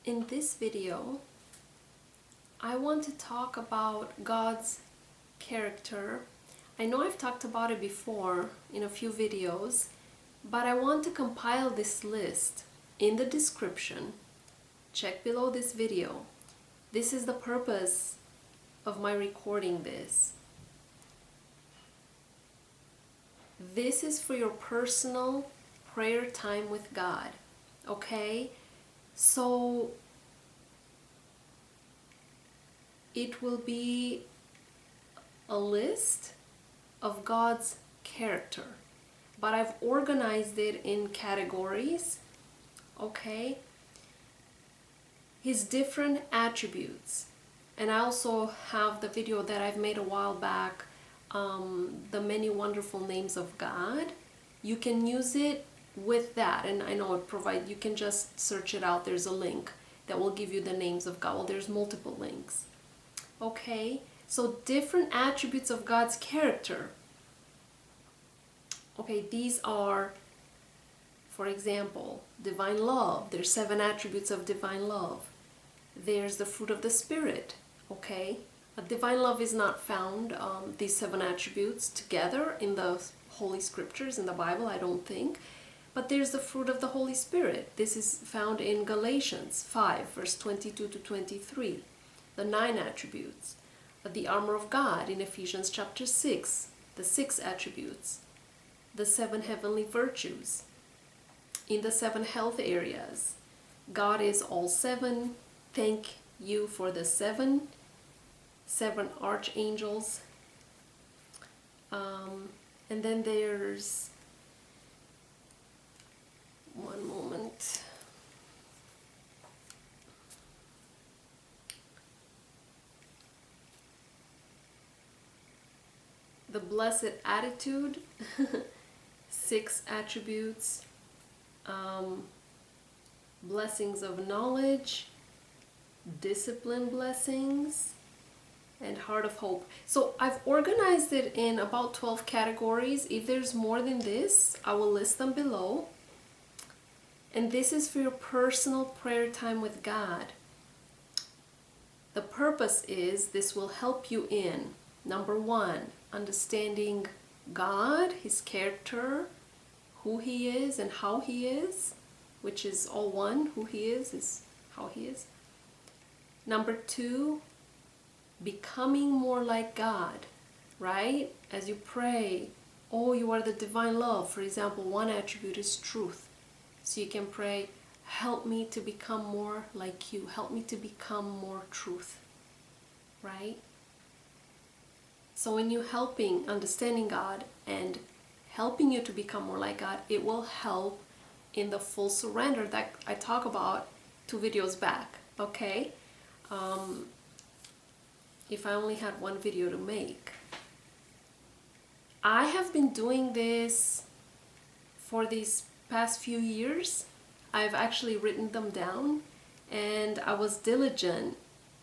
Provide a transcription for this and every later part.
In this video, I want to talk about God's character. I know I've talked about it before in a few videos, but I want to compile this list in the description. Check below this video. This is the purpose of my recording this. This is for your personal prayer time with God, okay? So it will be a list of God's character, but I've organized it in categories, okay? His different attributes. And I also have the video that I've made a while back, the many wonderful names of God. You can use it with that, and I know you can just search it out. There's a link that will give you the names of God. Well, there's multiple links. Okay, so different attributes of God's character. Okay, these are, for example, divine love. There's 7 attributes of divine love. There's the fruit of the Spirit. Okay, divine love is not found, these 7 attributes together in the Holy Scriptures, in the Bible, I don't think. But there's the fruit of the Holy Spirit. This is found in Galatians 5, verse 22 to 23. The 9 attributes. The armor of God in Ephesians chapter 6. The 6 attributes. The 7 heavenly virtues. In the 7 health areas. God is all 7. Thank you for the 7 archangels. And then there's, one moment, the blessed attitude, 6 attributes, blessings of knowledge, discipline blessings, and heart of hope. So I've organized it in about 12 categories. If there's more than this, I will list them below. And this is for your personal prayer time with God. The purpose is this will help you in, number 1, understanding God, His character, who He is and how He is, which is all one. Who He is how He is. Number 2, becoming more like God, right? As you pray, oh, you are the divine love. For example, one attribute is truth. So you can pray, help me to become more like you. Help me to become more truth, right? So when you're understanding God and helping you to become more like God, it will help in the full surrender that I talk about 2 videos back, okay? If I only had one video to make. I have been doing this for these past few years. I've actually written them down, and I was diligent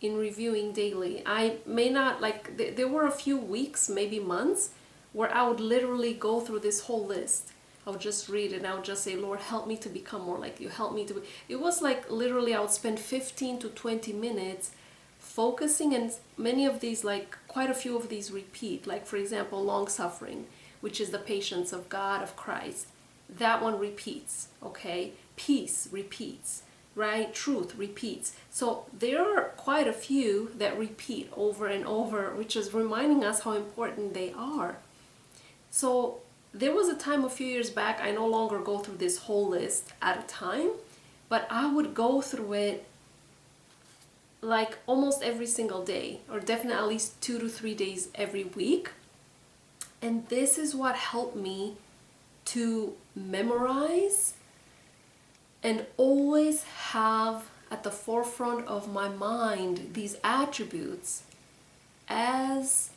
in reviewing daily. I may not, there were a few weeks, maybe months, where I would literally go through this whole list. I would just read it and I would just say, Lord, help me to become more like you. Help me to be. It was like literally I would spend 15 to 20 minutes focusing, and many of these, quite a few of these repeat. Like, for example, long suffering, which is the patience of God, of Christ. That one repeats, okay? Peace repeats, right? Truth repeats. So there are quite a few that repeat over and over, which is reminding us how important they are. So there was a time a few years back, I no longer go through this whole list at a time, but I would go through it like almost every single day, or definitely at least 2 to 3 days every week. And this is what helped me to memorize and always have at the forefront of my mind these attributes as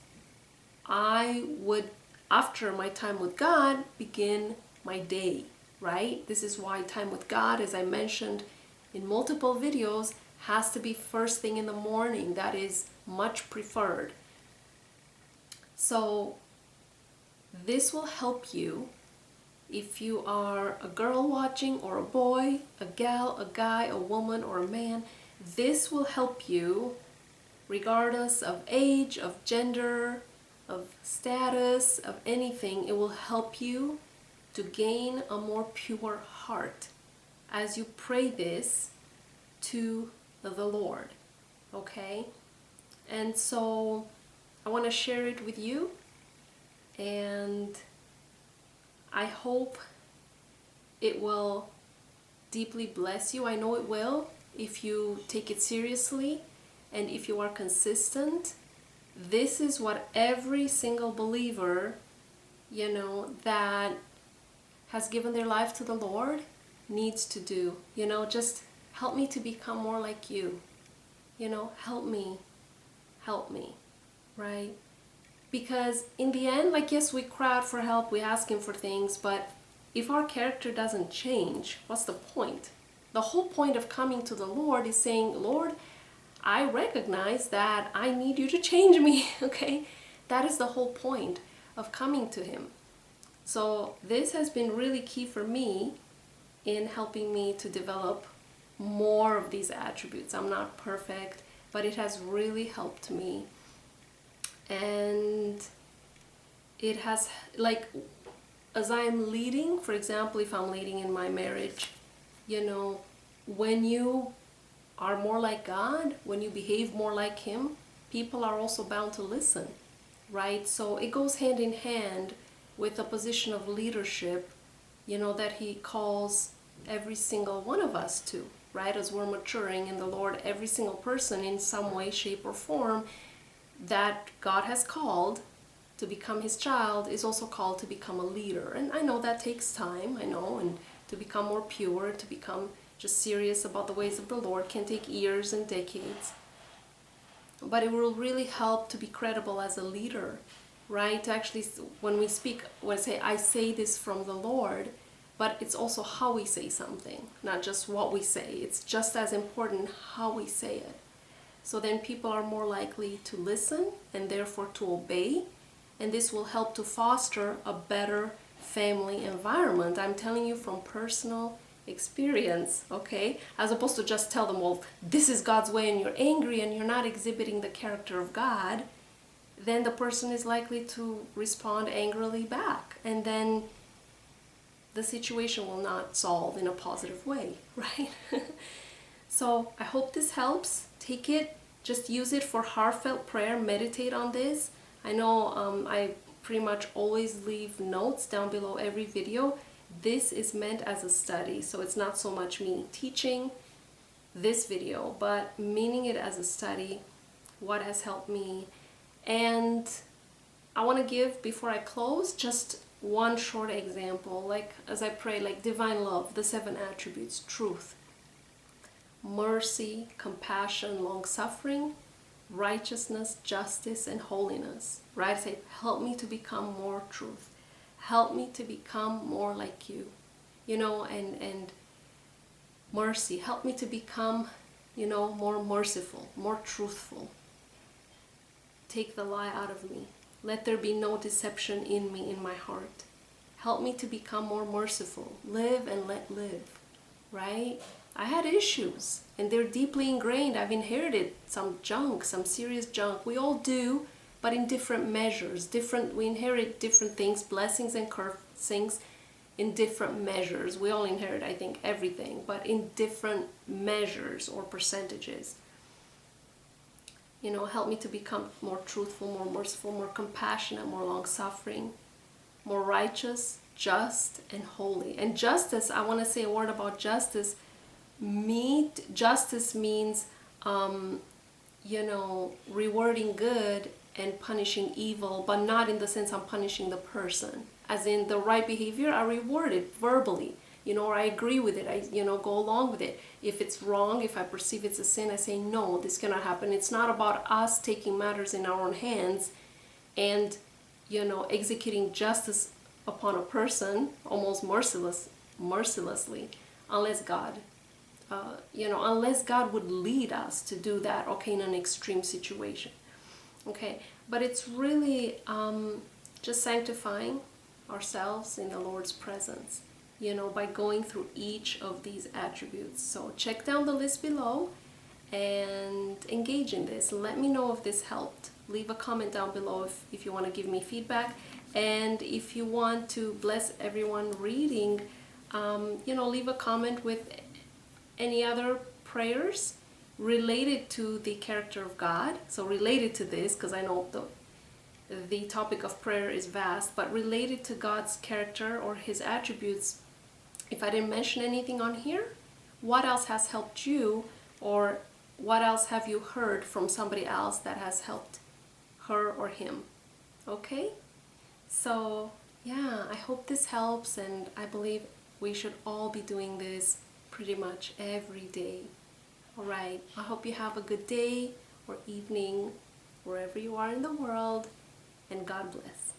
I would, after my time with God, begin my day, right? This is why time with God, as I mentioned in multiple videos, has to be first thing in the morning. That is much preferred. So this will help you if you are a girl watching, or a boy, a gal, a guy, a woman, or a man, this will help you regardless of age, of gender, of status, of anything. It will help you to gain a more pure heart as you pray this to the Lord. Okay? And so I want to share it with you, and I hope it will deeply bless you. I know it will if you take it seriously and if you are consistent. This is what every single believer, that has given their life to the Lord needs to do. Just help me to become more like you. Help me, right? Because in the end, yes, we cry out for help, we ask Him for things, but if our character doesn't change, what's the point? The whole point of coming to the Lord is saying, Lord, I recognize that I need you to change me, okay? That is the whole point of coming to Him. So this has been really key for me in helping me to develop more of these attributes. I'm not perfect, but it has really helped me. And it has, as I'm leading, for example, if I'm leading in my marriage, when you are more like God, when you behave more like Him, people are also bound to listen, right? So it goes hand in hand with a position of leadership, that He calls every single one of us to, right? As we're maturing in the Lord, every single person in some way, shape, or form that God has called to become His child is also called to become a leader. And I know that takes time, and to become more pure, to become just serious about the ways of the Lord can take years and decades. But it will really help to be credible as a leader, right? To actually, when we speak, when I say this from the Lord, but it's also how we say something, not just what we say. It's just as important how we say it. So then people are more likely to listen and therefore to obey, and this will help to foster a better family environment. I'm telling you from personal experience, okay? As opposed to just tell them, well, this is God's way, and you're angry and you're not exhibiting the character of God, then the person is likely to respond angrily back, and then the situation will not solve in a positive way, right? So I hope this helps. Take it, just use it for heartfelt prayer, meditate on this. I know I pretty much always leave notes down below every video. This is meant as a study, so it's not so much me teaching this video, but meaning it as a study, what has helped me. And I want to give, before I close, just one short example, as I pray, divine love, the 7 attributes: truth, mercy, compassion, long-suffering, righteousness, justice, and holiness, right? Say, help me to become more truth. Help me to become more like you, and mercy. Help me to become, more merciful, more truthful. Take the lie out of me. Let there be no deception in me, in my heart. Help me to become more merciful. Live and let live, right? I had issues, and they're deeply ingrained. I've inherited some junk, some serious junk. We all do, but in different measures. We inherit different things, blessings and cursings, in different measures. We all inherit, I think, everything, but in different measures or percentages. Help me to become more truthful, more merciful, more compassionate, more long-suffering, more righteous, just, and holy. And justice, I want to say a word about justice. Justice means, rewarding good and punishing evil, but not in the sense I'm punishing the person. As in, the right behavior, I reward it verbally, or I agree with it, I, go along with it. If it's wrong, if I perceive it's a sin, I say, no, this cannot happen. It's not about us taking matters in our own hands and, executing justice upon a person almost mercilessly, unless God, unless God would lead us to do that, okay, in an extreme situation. Okay, but it's really just sanctifying, ourselves in the Lord's presence, you know, by going through each of these attributes. So check down the list below and engage in this. Let me know if this helped. Leave a comment down below if you want to give me feedback. And if you want to bless everyone reading, you know, leave a comment with any other prayers related to the character of God. So related to this, because I know the topic of prayer is vast, but related to God's character or his attributes. If I didn't mention anything on here, what else has helped you, or what else have you heard from somebody else that has helped her or him? Okay? So yeah, I hope this helps, and I believe we should all be doing this pretty much every day. Alright, I hope you have a good day or evening wherever you are in the world, and God bless.